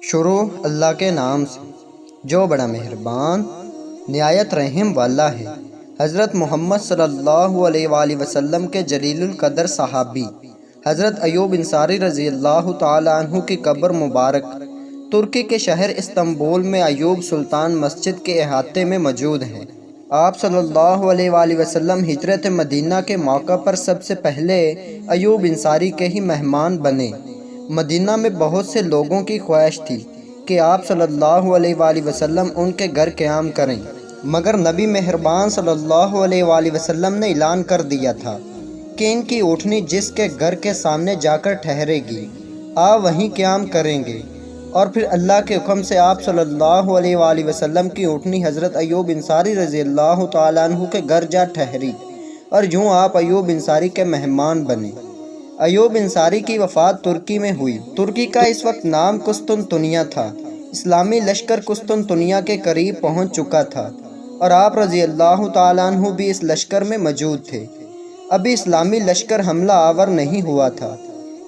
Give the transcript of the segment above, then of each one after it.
شروع اللہ کے نام سے جو بڑا مہربان نہایت رحم والا ہے۔ حضرت محمد صلی اللہ علیہ وآلہ وسلم کے جلیل القدر صحابی حضرت ایوب انصاری رضی اللہ تعالیٰ عنہ کی قبر مبارک ترکی کے شہر استنبول میں ایوب سلطان مسجد کے احاطے میں موجود ہے۔ آپ صلی اللہ علیہ وآلہ وسلم ہجرت مدینہ کے موقع پر سب سے پہلے ایوب انصاری کے ہی مہمان بنے۔ مدینہ میں بہت سے لوگوں کی خواہش تھی کہ آپ صلی اللہ علیہ وآلہ وسلم ان کے گھر قیام کریں، مگر نبی مہربان صلی اللہ علیہ وآلہ وسلم نے اعلان کر دیا تھا کہ ان کی اونٹنی جس کے گھر کے سامنے جا کر ٹھہرے گی آپ وہیں قیام کریں گے۔ اور پھر اللہ کے حکم سے آپ صلی اللہ علیہ وآلہ وسلم کی اونٹنی حضرت ایوب انصاری رضی اللہ تعالیٰ عنہ کے گھر جا ٹھہری اور یوں آپ ایوب انصاری کے مہمان بنے۔ ایوب انصاری کی وفات ترکی میں ہوئی۔ ترکی کا اس وقت نام قسطنطنیہ تھا۔ اسلامی لشکر قسطنطنیہ کے قریب پہنچ چکا تھا اور آپ رضی اللہ تعالیٰ عنہ بھی اس لشکر میں موجود تھے۔ ابھی اسلامی لشکر حملہ آور نہیں ہوا تھا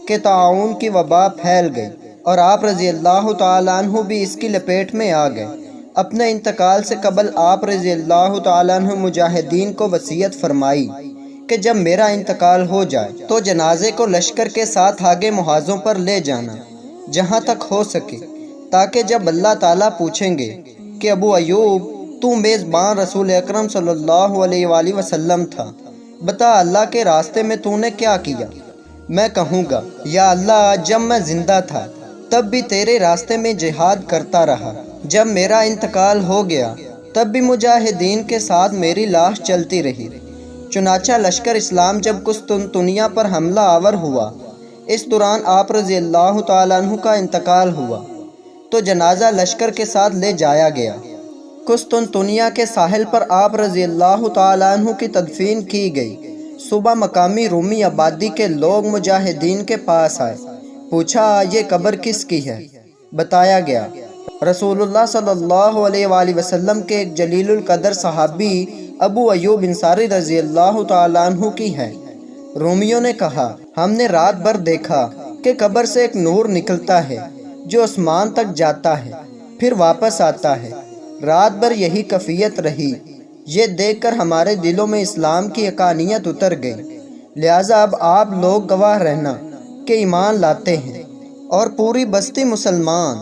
کہ طاعون کی وبا پھیل گئی اور آپ رضی اللہ تعالیٰ عنہ بھی اس کی لپیٹ میں آ گئے۔ اپنے انتقال سے قبل آپ رضی اللہ تعالیٰ عنہ مجاہدین کو وصیت فرمائی کہ جب میرا انتقال ہو جائے تو جنازے کو لشکر کے ساتھ آگے محاذوں پر لے جانا جہاں تک ہو سکے، تاکہ جب اللہ تعالیٰ پوچھیں گے کہ ابو ایوب تو میزبان رسول اکرم صلی اللہ علیہ وآلہ وسلم تھا، بتا اللہ کے راستے میں تو نے کیا کیا؟ میں کہوں گا یا اللہ جب میں زندہ تھا تب بھی تیرے راستے میں جہاد کرتا رہا، جب میرا انتقال ہو گیا تب بھی مجاہدین کے ساتھ میری لاش چلتی رہی۔ چنانچہ لشکر اسلام جب قسطنطنیہ پر حملہ آور ہوا، اس دوران آپ رضی اللہ تعالیٰ عنہ کا انتقال ہوا تو جنازہ لشکر کے ساتھ لے جایا گیا۔ قسطنطنیہ کے ساحل پر آپ رضی اللہ تعالیٰ عنہ کی تدفین کی گئی۔ صبح مقامی رومی آبادی کے لوگ مجاہدین کے پاس آئے، پوچھا یہ قبر کس کی ہے؟ بتایا گیا رسول اللہ صلی اللہ علیہ وآلہ وسلم کے ایک جلیل القدر صحابی ابو ایوب انصاری رضی اللہ تعالیٰ عنہ کی ہے۔ رومیوں نے کہا ہم نے رات بھر دیکھا کہ قبر سے ایک نور نکلتا ہے جو آسمان تک جاتا ہے پھر واپس آتا ہے۔ رات بھر یہی کیفیت رہی، یہ دیکھ کر ہمارے دلوں میں اسلام کی حقانیت اتر گئی، لہٰذا اب آپ لوگ گواہ رہنا کہ ایمان لاتے ہیں اور پوری بستی مسلمان۔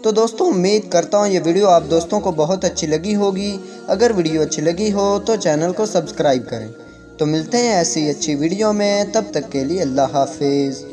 تو دوستوں امید کرتا ہوں یہ ویڈیو آپ دوستوں کو بہت اچھی لگی ہوگی۔ اگر ویڈیو اچھی لگی ہو تو چینل کو سبسکرائب کریں۔ تو ملتے ہیں ایسی اچھی ویڈیو میں، تب تک کے لیے اللہ حافظ۔